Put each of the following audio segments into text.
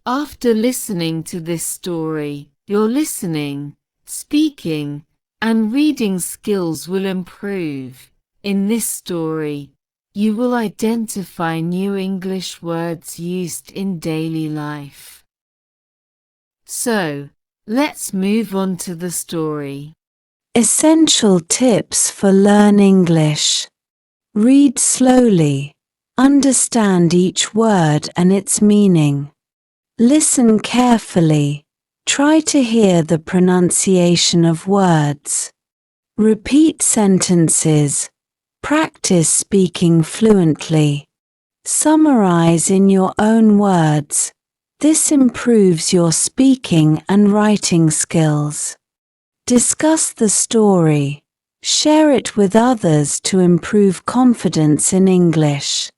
After listening to this story, your listening, speaking, and reading skills will improve. In this story, you will identify new English words used in daily life. So, let's move on to the story. Essential tips for learn English. Read slowly. Understand each word and its meaning. Listen carefully. Try to hear the pronunciation of words. Repeat sentences. Practice speaking fluently. Summarize in your own words. This improves your speaking and writing skills. Discuss the story. Share it with others to improve confidence in English.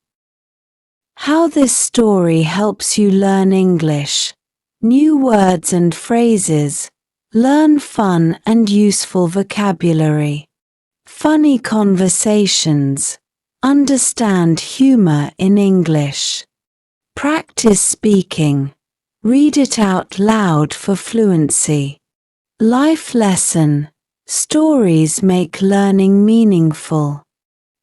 How this story helps you learn English. New words and phrases. Learn fun and useful vocabulary. Funny conversations. Understand humor in English. Practice speaking. Read it out loud for fluency. Life lesson. Stories make learning meaningful.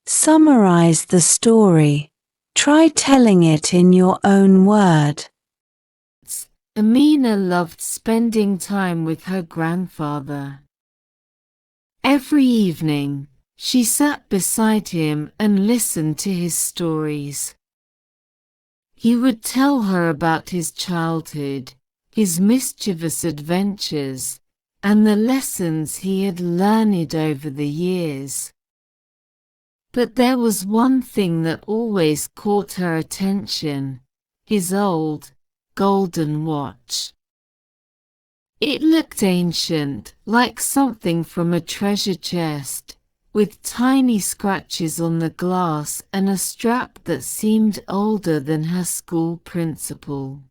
Summarize the story. Try telling it in your own word. Amina loved spending time with her grandfather. Every evening, she sat beside him and listened to his stories. He would tell her about his childhood, his mischievous adventures, and the lessons he had learned over the years. But there was one thing that always caught her attention: his old, golden watch. It looked ancient, like something from a treasure chest, with tiny scratches on the glass and a strap that seemed older than her school principal.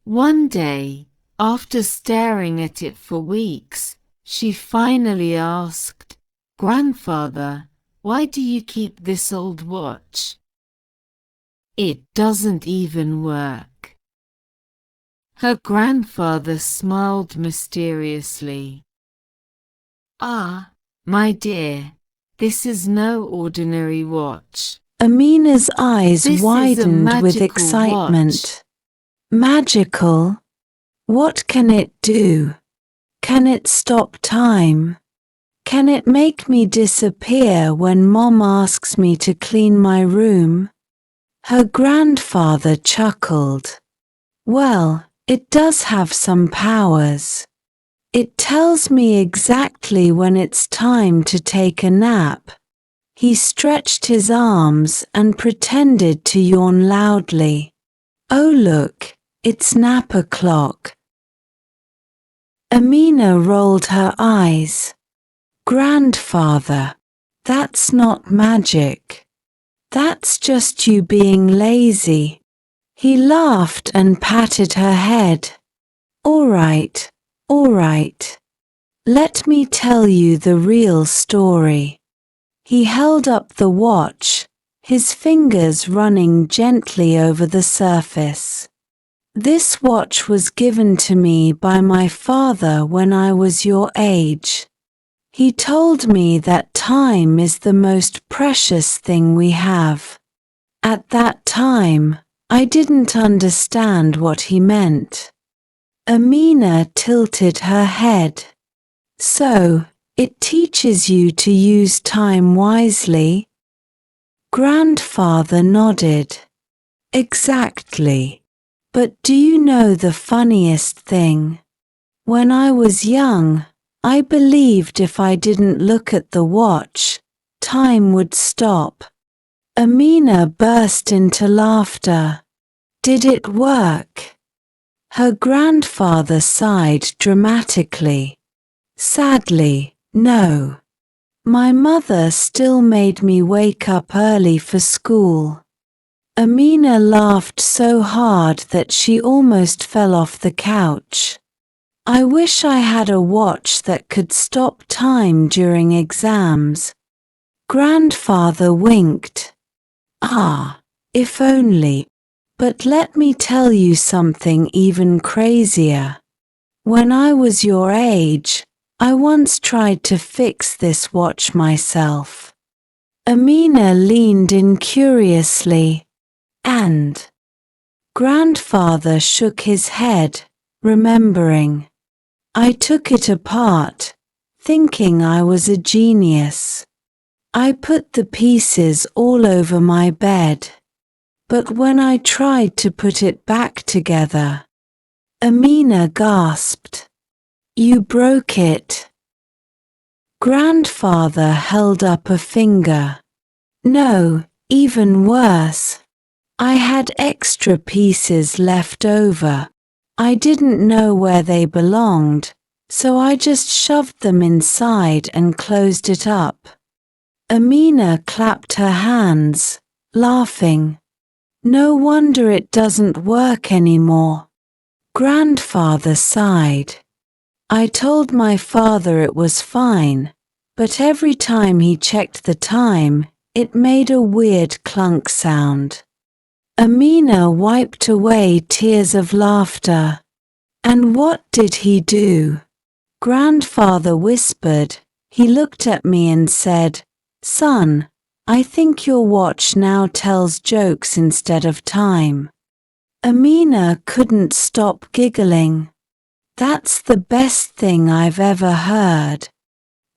One day, after staring at it for weeks, she finally asked, "Grandfather, why do you keep this old watch? It doesn't even work." Her grandfather smiled mysteriously. "Ah, my dear, this is no ordinary watch." Amina's eyes This is a widened with magical excitement. watch. Magical? What can it do? Can it stop time? Can it make me disappear when Mom asks me to clean my room? Her grandfather chuckled. Well, it does have some powers. It tells me exactly when it's time to take a nap. He stretched his arms and pretended to yawn loudly. Oh look, it's nap o'clock. Amina rolled her eyes. Grandfather, that's not magic. That's just you being lazy. He laughed and patted her head. All right. Let me tell you the real story. He held up the watch, his fingers running gently over the surface. This watch was given to me by my father when I was your age. He told me that time is the most precious thing we have. At that time, I didn't understand what he meant. Amina tilted her head. So, it teaches you to use time wisely? Grandfather nodded. Exactly. But do you know the funniest thing? When I was young, I believed if I didn't look at the watch, time would stop. Amina burst into laughter. Did it work? Her grandfather sighed dramatically. Sadly, no. My mother still made me wake up early for school. Amina laughed so hard that she almost fell off the couch. I wish I had a watch that could stop time during exams. Grandfather winked. Ah, if only. But let me tell you something even crazier. When I was your age, I once tried to fix this watch myself. Amina leaned in curiously, and grandfather shook his head, remembering. I took it apart, thinking I was a genius. I put the pieces all over my bed. But when I tried to put it back together, Amina gasped. You broke it. Grandfather held up a finger. No, even worse. I had extra pieces left over. I didn't know where they belonged, so I just shoved them inside and closed it up. Amina clapped her hands, laughing. No wonder it doesn't work anymore. Grandfather sighed. I told my father it was fine, but every time he checked the time, it made a weird clunk sound. Amina wiped away tears of laughter. And what did he do? Grandfather whispered. He looked at me and said, Son, I think your watch now tells jokes instead of time. Amina couldn't stop giggling. That's the best thing I've ever heard.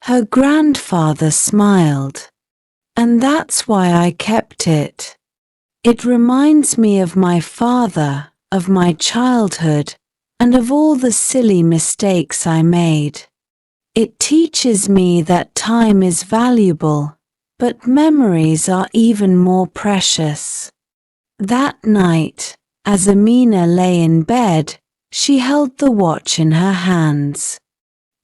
Her grandfather smiled. And that's why I kept it. It reminds me of my father, of my childhood, and of all the silly mistakes I made. It teaches me that time is valuable, but memories are even more precious. That night, as Amina lay in bed, she held the watch in her hands.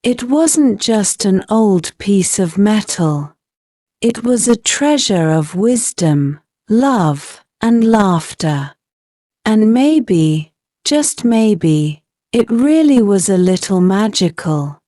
It wasn't just an old piece of metal. It was a treasure of wisdom, love, and laughter. And maybe, just maybe, it really was a little magical.